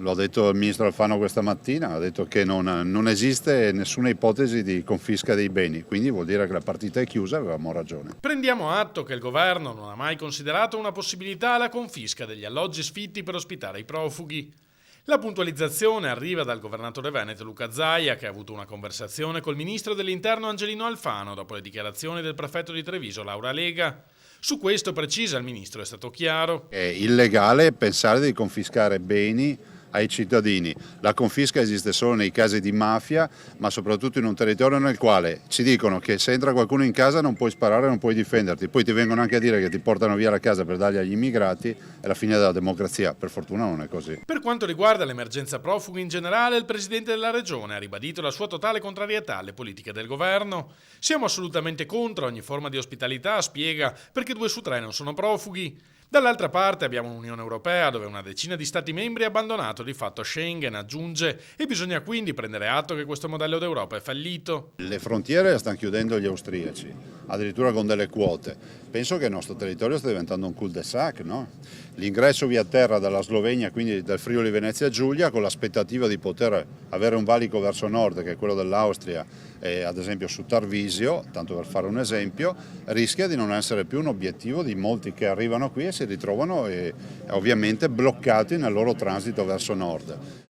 Lo ha detto il ministro Alfano questa mattina, ha detto che non esiste nessuna ipotesi di confisca dei beni, quindi vuol dire che la partita è chiusa e avevamo ragione. Prendiamo atto che il governo non ha mai considerato una possibilità la confisca degli alloggi sfitti per ospitare i profughi. La puntualizzazione arriva dal governatore veneto Luca Zaia, che ha avuto una conversazione col ministro dell'Interno Angelino Alfano dopo le dichiarazioni del prefetto di Treviso Laura Lega. Su questo, precisa, il ministro è stato chiaro. È illegale pensare di confiscare beni ai cittadini. La confisca esiste solo nei casi di mafia, ma soprattutto in un territorio nel quale ci dicono che se entra qualcuno in casa non puoi sparare, non puoi difenderti, poi ti vengono anche a dire che ti portano via la casa per darli agli immigrati, è la fine della democrazia. Per fortuna non è così. Per quanto riguarda l'emergenza profughi in generale, il presidente della regione ha ribadito la sua totale contrarietà alle politiche del governo. Siamo assolutamente contro ogni forma di ospitalità, spiega, perché 2 su 3 non sono profughi. Dall'altra parte abbiamo un'Unione Europea dove una decina di Stati membri ha abbandonato di fatto Schengen, aggiunge, e bisogna quindi prendere atto che questo modello d'Europa è fallito. Le frontiere le stanno chiudendo gli austriaci, addirittura con delle quote. Penso che il nostro territorio sta diventando un cul-de-sac, no? L'ingresso via terra dalla Slovenia, quindi dal Friuli Venezia Giulia, con l'aspettativa di poter avere un valico verso nord, che è quello dell'Austria, ad esempio su Tarvisio, tanto per fare un esempio, rischia di non essere più un obiettivo di molti che arrivano qui e si ritrovano ovviamente bloccati nel loro transito verso nord.